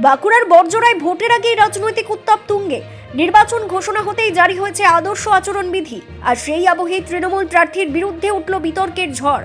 বাঁকুড়ার বড়জোড়ায় ভোটের আগেই রাজনৈতিক উত্তাপ তুঙ্গে। নির্বাচন ঘোষণা হতেই জারি হয়েছে আদর্শ আচরণবিধি, আর সেই আবহে তৃণমূল প্রার্থীর বিরুদ্ধে উঠল বিতর্কের ঝড়।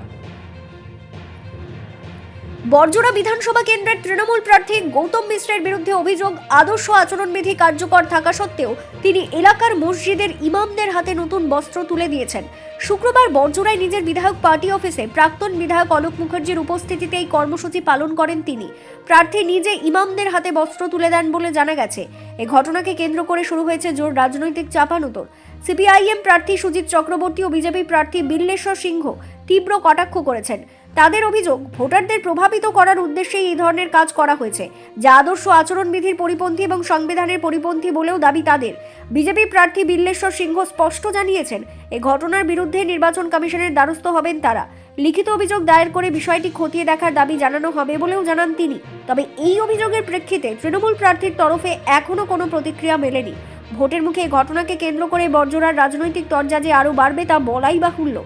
বড়জোড়া বিধানসভা কেন্দ্রের তৃণমূল প্রার্থী গৌতম মিশ্রের বিরুদ্ধে অভিযোগ, আদর্শ আচরণবিধি কার্যকর থাকা সত্ত্বেও তিনি এলাকার মসজিদের ইমামদের হাতে নতুন বস্ত্র তুলে দিয়েছেন। শুক্রবার বড়জোড়ায় নিজের বিধায়ক পার্টি অফিসে প্রাক্তন বিধায়ক অলোক মুখার্জির উপস্থিতিতে এই কর্মসূচি পালন করেন তিনি। প্রার্থী নিজে ইমামদের হাতে বস্ত্র তুলে দেন বলে জানা গেছে। এই ঘটনাকে কেন্দ্র করে শুরু হয়েছে জোর রাজনৈতিক চাপানোতর। সিপিআইএম প্রার্থী সুজিত চক্রবর্তী ও বিজেপি প্রার্থী বিল্লেশ্বর সিংহ তীব্র কটাক্ষ করেছেন। তাদের অভিযোগ, ভোটারদের প্রভাবিত করার উদ্দেশ্যে এই ধরনের কাজ করা হয়েছে, যা আদর্শ আচরণবিধির পরিপন্থী এবং সংবিধানের পরিপন্থী বলেও দাবি তাদের। বিজেপি প্রার্থী বিল্লেশ্বর সিংহ স্পষ্ট জানিয়েছেন, এই ঘটনার বিরুদ্ধে নির্বাচন কমিশনের দ্বারস্থ হবেন তারা। লিখিত অভিযোগ দায়ের করে বিষয়টি খতিয়ে দেখার দাবি জানানো হবে বলেও জানান তিনি। তবে এই অভিযোগের প্রেক্ষিতে তৃণমূল প্রার্থীর তরফে এখনও কোনো প্রতিক্রিয়া মেলেনি। ভোটের মুখে এই ঘটনাকে কেন্দ্র করে বড়জোড়ার রাজনৈতিক তরজা যে আরও বাড়বে তা বলাই বাহুল্য।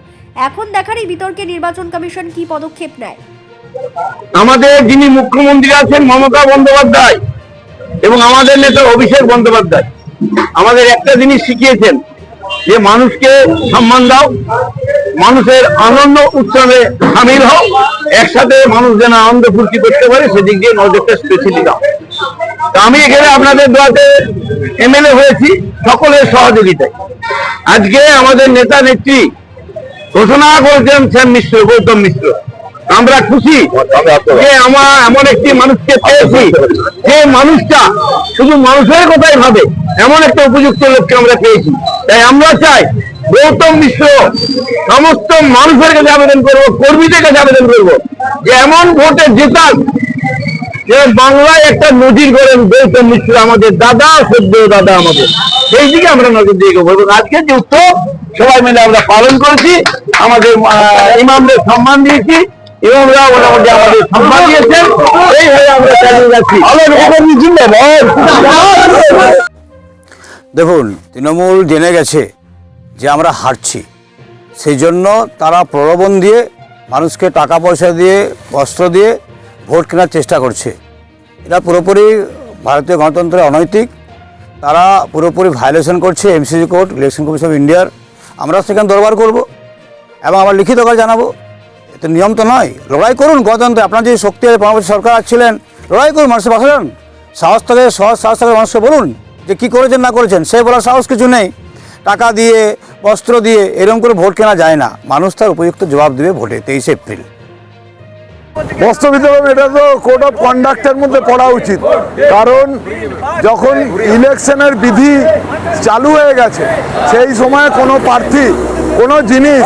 এখন দেখার এই বিতর্কে নির্বাচন কমিশন কি পদক্ষেপ নেয়। আমাদের যিনি মুখ্যমন্ত্রী আছেন মমতা বন্দ্যোপাধ্যায় এবং আমাদের নেতা অভিষেক বন্দ্যোপাধ্যায় আমাদের একটা জিনিস শিখিয়েছেন, যে মানুষকে সম্মান দাও, মানুষের আনন্দ উৎসবে সামিল হও, একসাথে মানুষ যেন আনন্দ ফুর্তি করতে পারে সেদিক দিয়ে নজরটা স্পেশালি দাও। তো আমি এখানে আপনাদের দোয়াতে এমএলএ হয়েছি সকলের সহযোগিতায়। আজকে আমাদের নেতা নেত্রী ঘোষণা করেছেন শ্যাম মিশ্র, গৌতম মিশ্র। আমরা খুশি যে আমরা এমন একটি মানুষকে পেয়েছি, যে মানুষটা শুধু মানুষের কথাই ভাবে, এমন একটা উপযুক্ত লোককে আমরা পেয়েছি। তাই আমরা চাই গৌতম মিশ্র সমস্ত মানুষের কাছে আবেদন করবো, কর্মীদের কাছে আবেদন করবো, যে এমন ভোটে জেতান যে বাংলায় একটা নজির করেন গৌতম মিশ্র, আমাদের দাদা, সদ্য দাদা আমাদের। সেই দিকে আমরা নজর দিয়ে গেবো। এবং আজকে যে উৎসব সবাই মিলে আমরা পালন করেছি, আমাদের ইমামদের সম্মান দিয়েছি, ইমামরা মোটামুটি আমাদের সম্মান দিয়েছেন, এইভাবে আমরা চালিয়ে যাচ্ছি। দেখুন, তৃণমূল জেনে গেছে যে আমরা হারছি, সেই জন্য তারা প্রলোভন দিয়ে, মানুষকে টাকা পয়সা দিয়ে, বস্ত্র দিয়ে ভোট কেনার চেষ্টা করছে। এটা পুরোপুরি ভারতীয় গণতন্ত্রের অনৈতিক। তারা পুরোপুরি ভায়োলেশন করছে MCC code, election commission of ইন্ডিয়ার। আমরা সেখানে দরবার করব এবং আবার লিখিত করে জানাবো। এতে নিয়ম তো নয়। লড়াই করুন গণতন্ত্রে। আপনার যে শক্তি আছে, 5 বছর সরকার ছিলেন, লড়াই করুন, মানুষের পাশে যান। সাহস থেকে সাহস থেকে মানুষকে বলুন যে কী করেছেন না করেছেন। সে বলার সাহস কিছু নেই। টাকা দিয়ে, বস্ত্র দিয়ে এরকম করে ভোট কেনা যায় না। মানুষ তার উপযুক্ত জবাব দেবে ভোটে 23 এপ্রিল। বস্ত্র বিতরণ এটা তো কোড অফ কন্ডাক্টের মধ্যে পড়া উচিত, কারণ যখন ইলেকশনের বিধি চালু হয়ে গেছে সেই সময় কোনো প্রার্থী কোনো জিনিস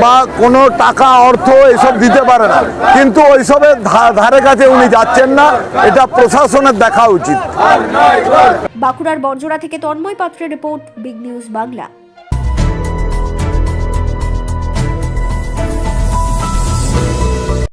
বা কোনো টাকা অর্থ এসব দিতে পারে না, কিন্তু ওইসবের ধারে কাছে উনি যাচ্ছেন না। এটা প্রশাসনের দেখা উচিত। বাঁকুড়ার বড়জোড়া থেকে তন্ময় পাত্রের রিপোর্ট, বিগ নিউজ বাংলা।